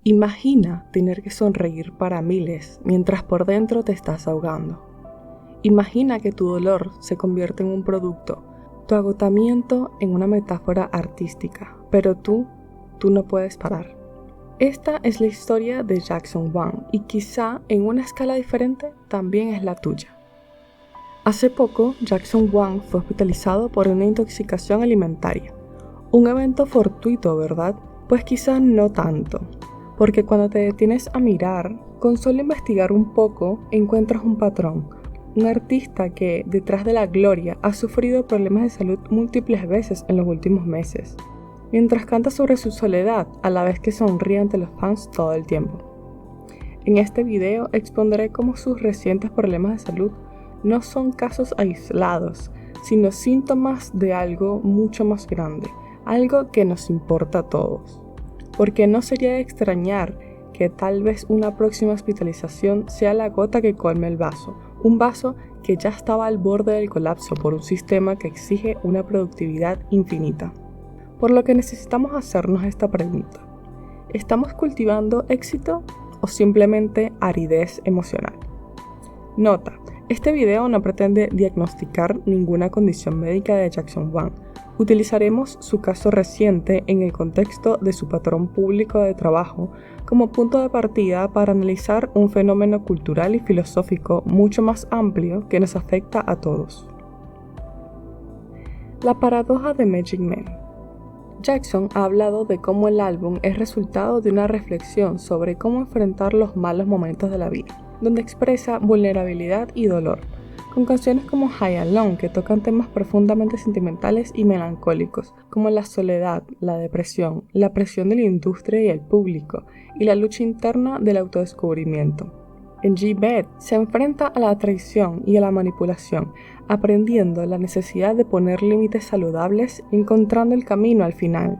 Imagina tener que sonreír para miles mientras por dentro te estás ahogando. Imagina que tu dolor se convierte en un producto, tu agotamiento en una metáfora artística, pero tú no puedes parar. Esta es la historia de Jackson Wang y quizá en una escala diferente también es la tuya. Hace poco, Jackson Wang fue hospitalizado por una intoxicación alimentaria. Un evento fortuito, ¿verdad? Pues quizá no tanto. Porque cuando te detienes a mirar, con solo investigar un poco, encuentras un patrón. Un artista que, detrás de la gloria, ha sufrido problemas de salud múltiples veces en los últimos meses, mientras canta sobre su soledad a la vez que sonríe ante los fans todo el tiempo. En este video expondré cómo sus recientes problemas de salud no son casos aislados, sino síntomas de algo mucho más grande, algo que nos importa a todos. Porque no sería de extrañar que tal vez una próxima hospitalización sea la gota que colme el vaso, un vaso que ya estaba al borde del colapso por un sistema que exige una productividad infinita. Por lo que necesitamos hacernos esta pregunta: ¿estamos cultivando éxito o simplemente aridez emocional? Nota: este video no pretende diagnosticar ninguna condición médica de Jackson Wang. Utilizaremos su caso reciente en el contexto de su patrón público de trabajo como punto de partida para analizar un fenómeno cultural y filosófico mucho más amplio que nos afecta a todos. La paradoja de Magic Man. Jackson ha hablado de cómo el álbum es resultado de una reflexión sobre cómo enfrentar los malos momentos de la vida, donde expresa vulnerabilidad y dolor, con canciones como High Alone que tocan temas profundamente sentimentales y melancólicos, como la soledad, la depresión, la presión de la industria y el público, y la lucha interna del autodescubrimiento. En G-Bed se enfrenta a la traición y a la manipulación, aprendiendo la necesidad de poner límites saludables y encontrando el camino al final.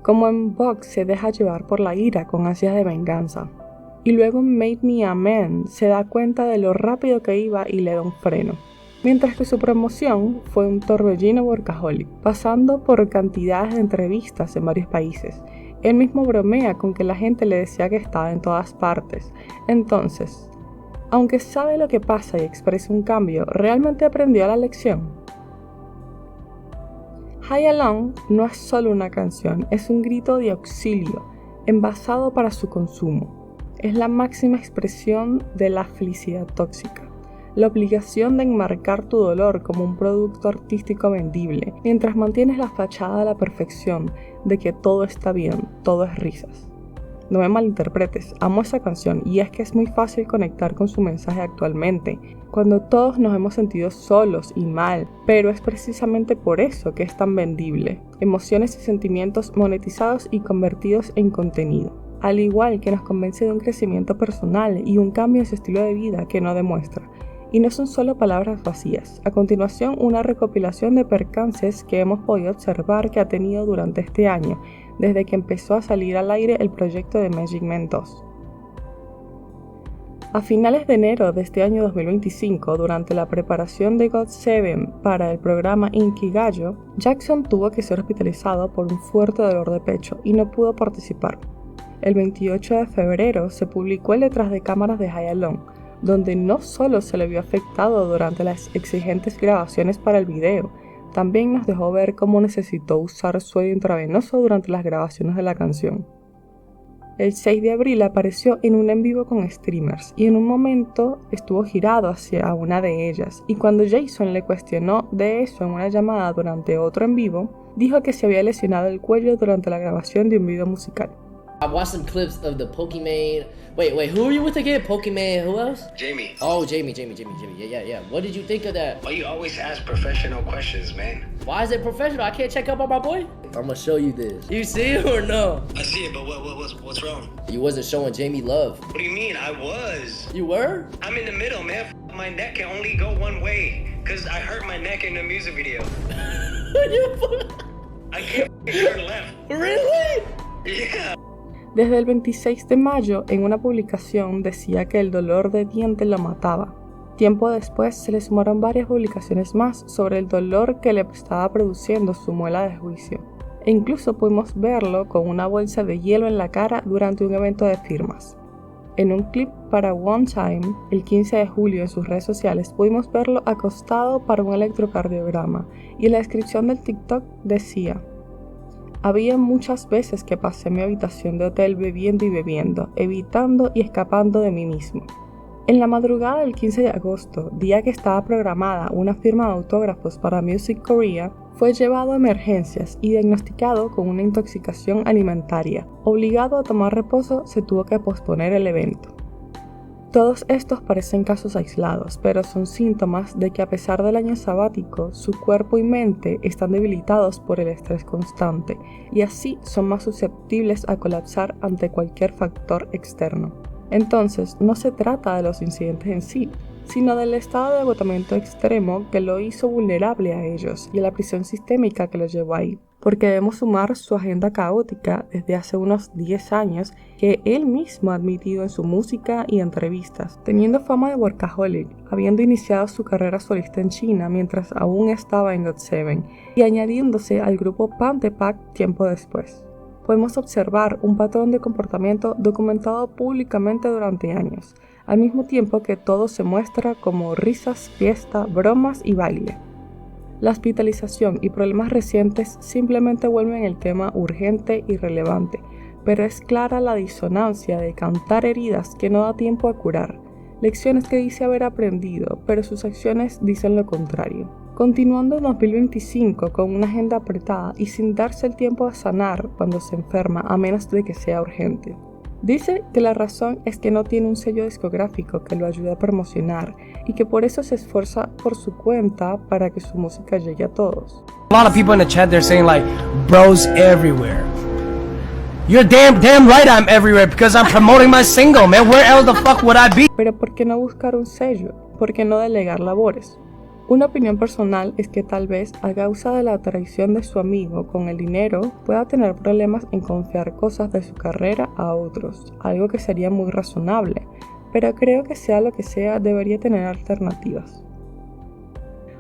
Como en Vox se deja llevar por la ira con ansias de venganza. Y luego en Made Me a Man se da cuenta de lo rápido que iba y le da un freno. Mientras que su promoción fue un torbellino workaholic, pasando por cantidades de entrevistas en varios países. Él mismo bromea con que la gente le decía que estaba en todas partes. Entonces, aunque sabe lo que pasa y expresa un cambio, ¿realmente aprendió la lección? High Alone no es solo una canción, es un grito de auxilio, envasado para su consumo. Es la máxima expresión de la felicidad tóxica, la obligación de enmarcar tu dolor como un producto artístico vendible, mientras mantienes la fachada de la perfección de que todo está bien, todo es risas. No me malinterpretes, amo esa canción y es que es muy fácil conectar con su mensaje actualmente, cuando todos nos hemos sentido solos y mal, pero es precisamente por eso que es tan vendible, emociones y sentimientos monetizados y convertidos en contenido. Al igual que nos convence de un crecimiento personal y un cambio en su estilo de vida que no demuestra. Y no son solo palabras vacías. A continuación, una recopilación de percances que hemos podido observar que ha tenido durante este año, desde que empezó a salir al aire el proyecto de Magic Man 2. A finales de enero de este año 2025, durante la preparación de GOT7 para el programa Inkigayo, Jackson tuvo que ser hospitalizado por un fuerte dolor de pecho y no pudo participar. El 28 de febrero se publicó el detrás de cámaras de High Alone, donde no solo se le vio afectado durante las exigentes grabaciones para el video, también nos dejó ver cómo necesitó usar suero intravenoso durante las grabaciones de la canción. El 6 de abril apareció en un en vivo con streamers y en un momento estuvo girado hacia una de ellas, y cuando Jason le cuestionó de eso en una llamada durante otro en vivo, dijo que se había lesionado el cuello durante la grabación de un video musical. I watched some clips of the Pokimane. Wait, who are you with again? Pokimane, who else? Jamie. Oh, Jamie. Yeah. What did you think of that? Why you always ask professional questions, man? Why is it professional? I can't check up on my boy? I'm gonna show you this. You see it or no? I see it, but what's wrong? You wasn't showing Jamie love. What do you mean? I was. You were? I'm in the middle, man. My neck can only go one way, cause I hurt my neck in the music video. I can't turn left. Really? Yeah. Desde el 26 de mayo, en una publicación decía que el dolor de diente lo mataba. Tiempo después se le sumaron varias publicaciones más sobre el dolor que le estaba produciendo su muela de juicio. e incluso pudimos verlo con una bolsa de hielo en la cara durante un evento de firmas. En un clip para One Time, el 15 de julio en sus redes sociales, pudimos verlo acostado para un electrocardiograma y en la descripción del TikTok decía: había muchas veces que pasé mi habitación de hotel bebiendo y bebiendo, evitando y escapando de mí mismo. En la madrugada del 15 de agosto, día que estaba programada una firma de autógrafos para Music Korea, fue llevado a emergencias y diagnosticado con una intoxicación alimentaria. Obligado a tomar reposo, se tuvo que posponer el evento. Todos estos parecen casos aislados, pero son síntomas de que a pesar del año sabático, su cuerpo y mente están debilitados por el estrés constante y así son más susceptibles a colapsar ante cualquier factor externo. Entonces, no se trata de los incidentes en sí, sino del estado de agotamiento extremo que lo hizo vulnerable a ellos y a la prisión sistémica que lo llevó ahí. Porque debemos sumar su agenda caótica desde hace unos 10 años que él mismo ha admitido en su música y entrevistas, teniendo fama de workaholic, habiendo iniciado su carrera solista en China mientras aún estaba en GOT7 y añadiéndose al grupo Pantepak tiempo después. Podemos observar un patrón de comportamiento documentado públicamente durante años, al mismo tiempo que todo se muestra como risas, fiesta, bromas y baile. La hospitalización y problemas recientes simplemente vuelven el tema urgente y relevante, pero es clara la disonancia de cantar heridas que no da tiempo a curar, lecciones que dice haber aprendido, pero sus acciones dicen lo contrario. Continuando en 2025 con una agenda apretada y sin darse el tiempo a sanar cuando se enferma a menos de que sea urgente. Dice que la razón es que no tiene un sello discográfico que lo ayude a promocionar y que por eso se esfuerza por su cuenta para que su música llegue a todos. A lot of people in the chat, they're saying like, bros everywhere. You're damn right I'm everywhere because I'm promoting my single, man. Where else the fuck would I be? Pero ¿por qué no buscar un sello? ¿Por qué no delegar labores? Una opinión personal es que tal vez a causa de la traición de su amigo con el dinero pueda tener problemas en confiar cosas de su carrera a otros, algo que sería muy razonable, pero creo que sea lo que sea debería tener alternativas.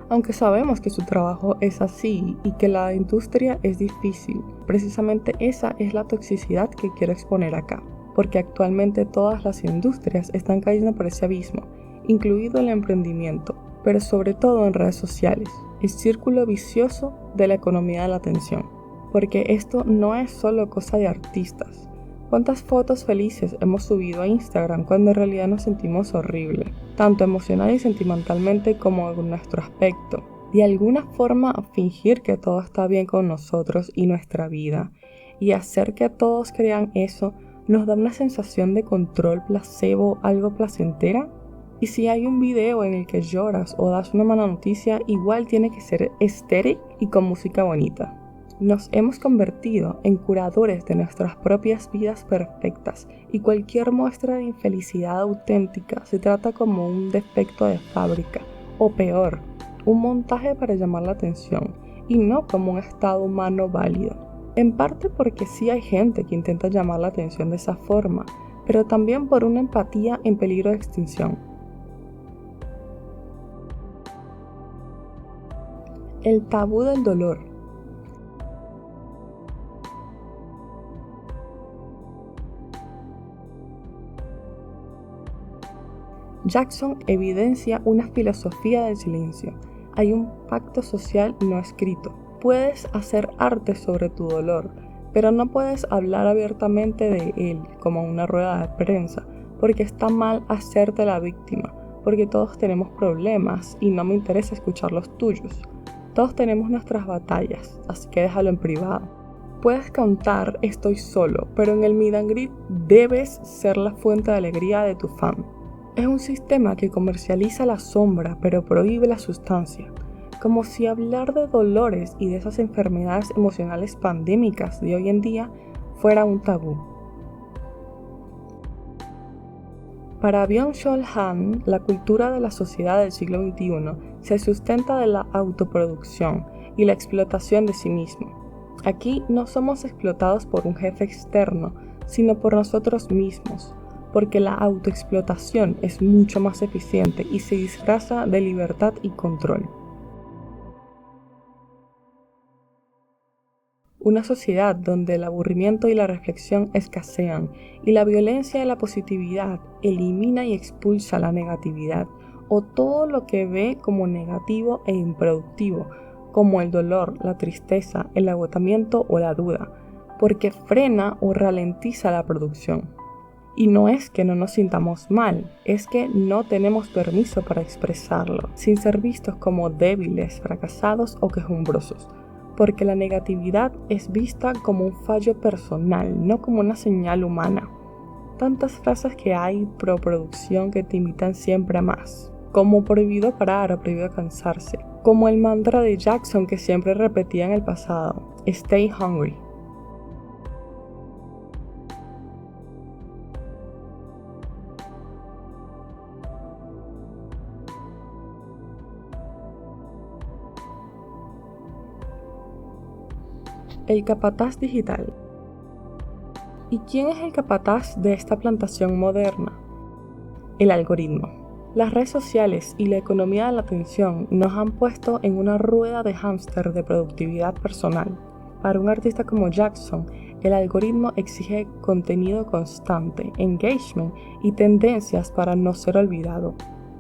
Aunque sabemos que su trabajo es así y que la industria es difícil, precisamente esa es la toxicidad que quiero exponer acá, porque actualmente todas las industrias están cayendo por ese abismo, incluido el emprendimiento, pero sobre todo en redes sociales, el círculo vicioso de la economía de la atención. Porque esto no es solo cosa de artistas. ¿Cuántas fotos felices hemos subido a Instagram cuando en realidad nos sentimos horrible, tanto emocional y sentimentalmente como en nuestro aspecto? De alguna forma fingir que todo está bien con nosotros y nuestra vida, y hacer que todos crean eso, nos da una sensación de control placebo, algo placentera. Y si hay un video en el que lloras o das una mala noticia, igual tiene que ser estéril y con música bonita. Nos hemos convertido en curadores de nuestras propias vidas perfectas y cualquier muestra de infelicidad auténtica se trata como un defecto de fábrica, o peor, un montaje para llamar la atención y no como un estado humano válido. En parte porque sí hay gente que intenta llamar la atención de esa forma, pero también por una empatía en peligro de extinción. El tabú del dolor. Jackson evidencia una filosofía del silencio. Hay un pacto social no escrito. Puedes hacer arte sobre tu dolor, pero no puedes hablar abiertamente de él como una rueda de prensa, porque está mal hacerte la víctima, porque todos tenemos problemas y no me interesa escuchar los tuyos. Todos tenemos nuestras batallas, así que déjalo en privado. Puedes cantar Estoy solo, pero en el meet and greet debes ser la fuente de alegría de tu fan. Es un sistema que comercializa la sombra, pero prohíbe la sustancia. Como si hablar de dolores y de esas enfermedades emocionales pandémicas de hoy en día fuera un tabú. Para Byung-Chul Han, la cultura de la sociedad del siglo XXI se sustenta de la autoproducción y la explotación de sí mismo. Aquí no somos explotados por un jefe externo, sino por nosotros mismos, porque la autoexplotación es mucho más eficiente y se disfraza de libertad y control. Una sociedad donde el aburrimiento y la reflexión escasean y la violencia y la positividad elimina y expulsa la negatividad o todo lo que ve como negativo e improductivo, como el dolor, la tristeza, el agotamiento o la duda, porque frena o ralentiza la producción. Y no es que no nos sintamos mal, es que no tenemos permiso para expresarlo, sin ser vistos como débiles, fracasados o quejumbrosos, porque la negatividad es vista como un fallo personal, no como una señal humana. Tantas frases que hay pro producción que te invitan siempre a más, como prohibido parar o prohibido cansarse, como el mantra de Jackson que siempre repetía en el pasado, Stay hungry. El capataz digital. ¿Y quién es el capataz de esta plantación moderna? El algoritmo. Las redes sociales y la economía de la atención nos han puesto en una rueda de hámster de productividad personal. Para un artista como Jackson, el algoritmo exige contenido constante, engagement y tendencias para no ser olvidado.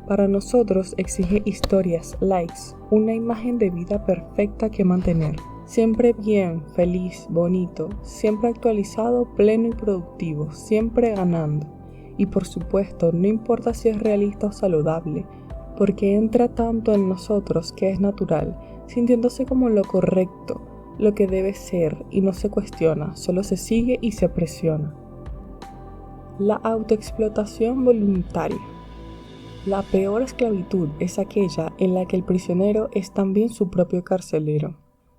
Para nosotros exige historias, likes, una imagen de vida perfecta que mantener. Siempre bien, feliz, bonito, siempre actualizado, pleno y productivo, siempre ganando. Y por supuesto, no importa si es realista o saludable, porque entra tanto en nosotros que es natural, sintiéndose como lo correcto, lo que debe ser y no se cuestiona, solo se sigue y se presiona. La autoexplotación voluntaria. La peor esclavitud es aquella en la que el prisionero es también su propio carcelero.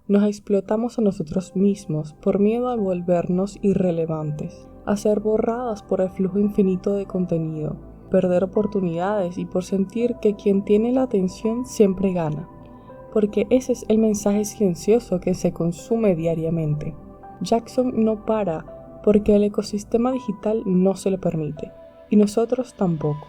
Nos explotamos a nosotros mismos por miedo a volvernos irrelevantes, a ser borrados por el flujo infinito de contenido, perder oportunidades y por sentir que quien tiene la atención siempre gana, porque ese es el mensaje silencioso que se consume diariamente. Jackson no para porque el ecosistema digital no se lo permite, y nosotros tampoco.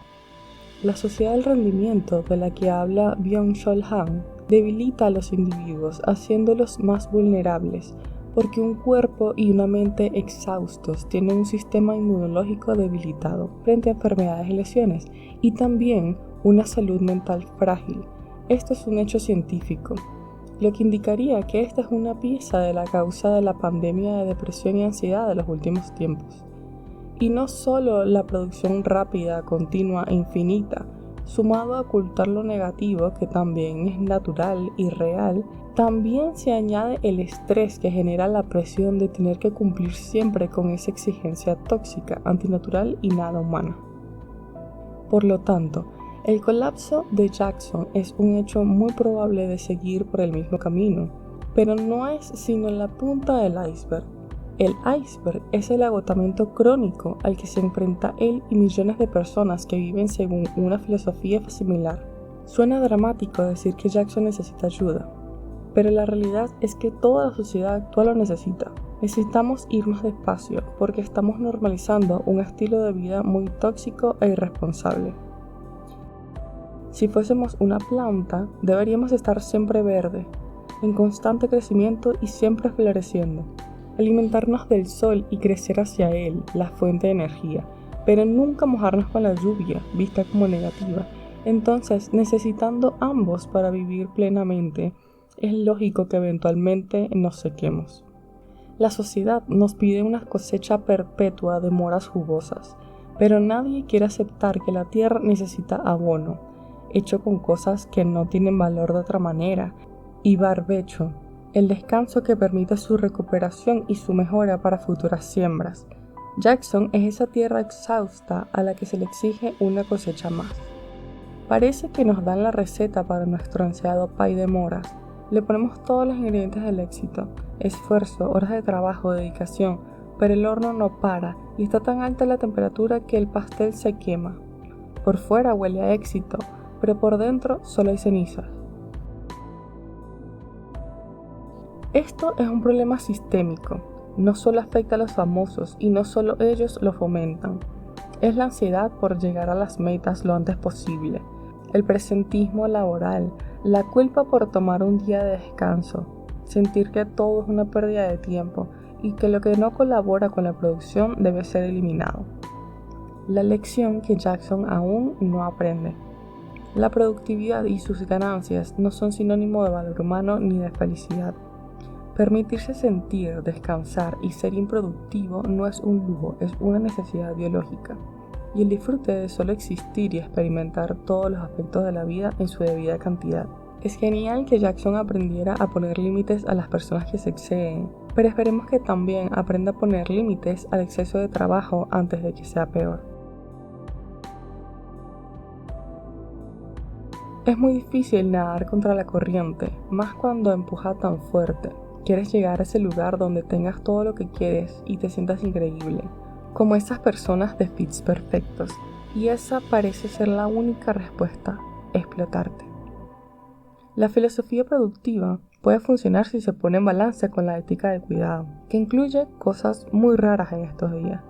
La sociedad del rendimiento de la que habla Byung-Chul Han debilita a los individuos, haciéndolos más vulnerables, porque un cuerpo y una mente exhaustos tienen un sistema inmunológico debilitado frente a enfermedades y lesiones, y también una salud mental frágil. Esto es un hecho científico, lo que indicaría que esta es una pieza de la causa de la pandemia de depresión y ansiedad de los últimos tiempos. Y no solo la producción rápida, continua e infinita, sumado a ocultar lo negativo, que también es natural y real, también se añade el estrés que genera la presión de tener que cumplir siempre con esa exigencia tóxica, antinatural y nada humana. Por lo tanto, el colapso de Jackson es un hecho muy probable de seguir por el mismo camino, pero no es sino la punta del iceberg. El iceberg es el agotamiento crónico al que se enfrenta él y millones de personas que viven según una filosofía similar. Suena dramático decir que Jackson necesita ayuda, pero la realidad es que toda la sociedad actual lo necesita. Necesitamos irnos despacio porque estamos normalizando un estilo de vida muy tóxico e irresponsable. Si fuésemos una planta, deberíamos estar siempre verde, en constante crecimiento y siempre floreciendo. Alimentarnos del sol y crecer hacia él, la fuente de energía, pero nunca mojarnos con la lluvia, vista como negativa. Entonces, necesitando ambos para vivir plenamente, es lógico que eventualmente nos sequemos. La sociedad nos pide una cosecha perpetua de moras jugosas, pero nadie quiere aceptar que la tierra necesita abono, hecho con cosas que no tienen valor de otra manera, y barbecho, el descanso que permite su recuperación y su mejora para futuras siembras. Jackson es esa tierra exhausta a la que se le exige una cosecha más. Parece que nos dan la receta para nuestro ansiado pie de moras. Le ponemos todos los ingredientes del éxito, esfuerzo, horas de trabajo, dedicación, pero el horno no para y está tan alta la temperatura que el pastel se quema. Por fuera huele a éxito, pero por dentro solo hay cenizas. Esto es un problema sistémico, no solo afecta a los famosos y no solo ellos lo fomentan. Es la ansiedad por llegar a las metas lo antes posible, el presentismo laboral, la culpa por tomar un día de descanso. sentir que todo es una pérdida de tiempo y que lo que no colabora con la producción debe ser eliminado. La lección que Jackson aún no aprende. La productividad y sus ganancias no son sinónimo de valor humano ni de felicidad. Permitirse sentir, descansar y ser improductivo no es un lujo, es una necesidad biológica. Y el disfrute de solo existir y experimentar todos los aspectos de la vida en su debida cantidad. Es genial que Jackson aprendiera a poner límites a las personas que se exceden, pero esperemos que también aprenda a poner límites al exceso de trabajo antes de que sea peor. Es muy difícil nadar contra la corriente, más cuando empuja tan fuerte. Quieres llegar a ese lugar donde tengas todo lo que quieres y te sientas increíble, como esas personas de fits perfectos, y esa parece ser la única respuesta: explotarte. La filosofía productiva puede funcionar si se pone en balance con la ética del cuidado, que incluye cosas muy raras en estos días,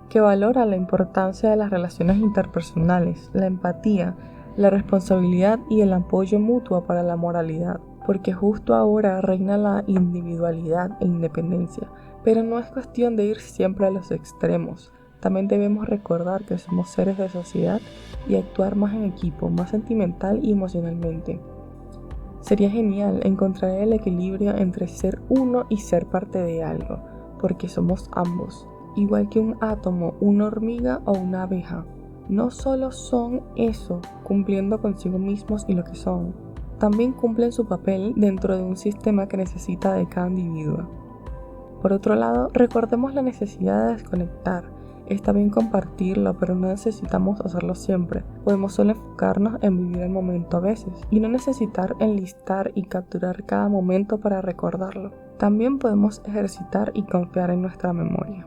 que valora la importancia de las relaciones interpersonales, la empatía, la responsabilidad y el apoyo mutuo para la moralidad, porque justo ahora reina la individualidad e independencia, pero no es cuestión de ir siempre a los extremos. También debemos recordar que somos seres de sociedad y actuar más en equipo, más sentimental y emocionalmente. Sería genial encontrar el equilibrio entre ser uno y ser parte de algo, porque somos ambos, igual que un átomo, una hormiga o una abeja. No solo son eso, cumpliendo consigo mismos y lo que son, también cumplen su papel dentro de un sistema que necesita de cada individuo. Por otro lado, recordemos la necesidad de desconectar. Está bien compartirlo, pero no necesitamos hacerlo siempre. Podemos solo enfocarnos en vivir el momento a veces, y no necesitar enlistar y capturar cada momento para recordarlo. También podemos ejercitar y confiar en nuestra memoria.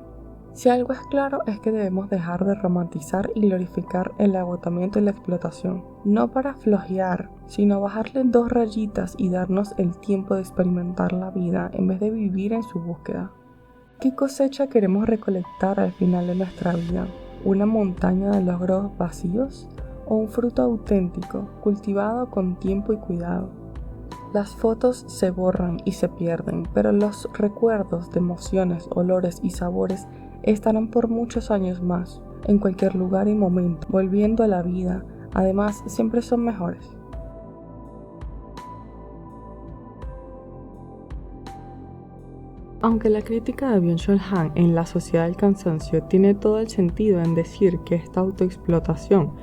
Si algo es claro es que debemos dejar de romantizar y glorificar el agotamiento y la explotación. No para flojear, sino bajarle 2 rayitas y darnos el tiempo de experimentar la vida en vez de vivir en su búsqueda. ¿Qué cosecha queremos recolectar al final de nuestra vida? ¿Una montaña de logros vacíos? ¿O un fruto auténtico, cultivado con tiempo y cuidado? Las fotos se borran y se pierden, pero los recuerdos de emociones, olores y sabores estarán por muchos años más, en cualquier lugar y momento, volviendo a la vida. Además, siempre son mejores. Aunque la crítica de Byung-Chul Han en La sociedad del cansancio tiene todo el sentido en decir que esta autoexplotación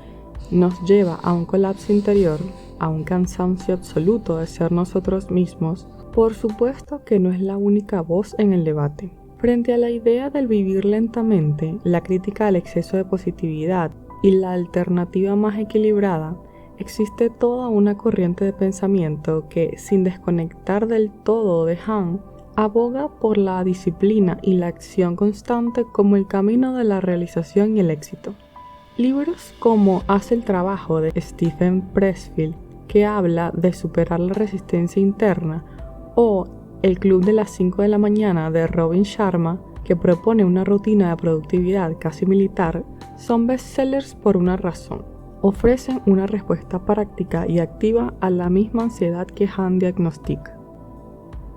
nos lleva a un colapso interior, a un cansancio absoluto de ser nosotros mismos, por supuesto que no es la única voz en el debate. Frente a la idea del vivir lentamente, la crítica al exceso de positividad y la alternativa más equilibrada, existe toda una corriente de pensamiento que, sin desconectar del todo de Han, aboga por la disciplina y la acción constante como el camino de la realización y el éxito. Libros como Haz el trabajo de Stephen Pressfield, que habla de superar la resistencia interna, o El club de las 5 de la mañana de Robin Sharma, que propone una rutina de productividad casi militar, son bestsellers por una razón. Ofrecen una respuesta práctica y activa a la misma ansiedad que Han diagnostica.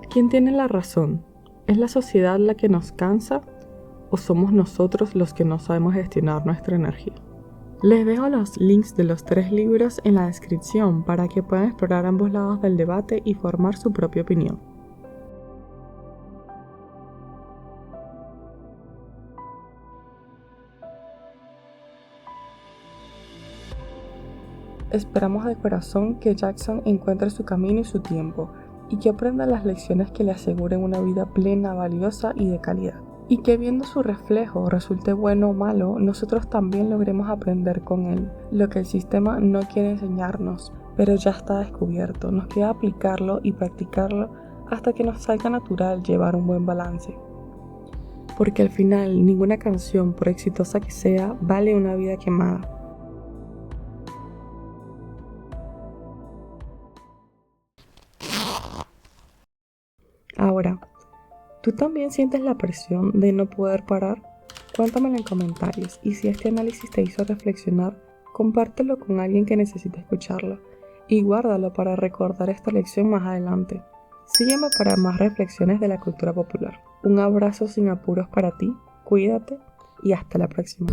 ¿Quién tiene la razón? ¿Es la sociedad la que nos cansa o somos nosotros los que no sabemos gestionar nuestra energía? Les dejo los links de los 3 libros en la descripción para que puedan explorar ambos lados del debate y formar su propia opinión. Esperamos de corazón que Jackson encuentre su camino y su tiempo, y que aprenda las lecciones que le aseguren una vida plena, valiosa y de calidad. Y que viendo su reflejo, resulte bueno o malo, nosotros también logremos aprender con él lo que el sistema no quiere enseñarnos, pero ya está descubierto. Nos queda aplicarlo y practicarlo hasta que nos salga natural llevar un buen balance. Porque al final, ninguna canción, por exitosa que sea, vale una vida quemada. Ahora, ¿tú también sientes la presión de no poder parar? Cuéntamelo en comentarios, y si este análisis te hizo reflexionar, compártelo con alguien que necesite escucharlo y guárdalo para recordar esta lección más adelante. Sígueme para más reflexiones de la cultura popular. Un abrazo sin apuros para ti, cuídate y hasta la próxima.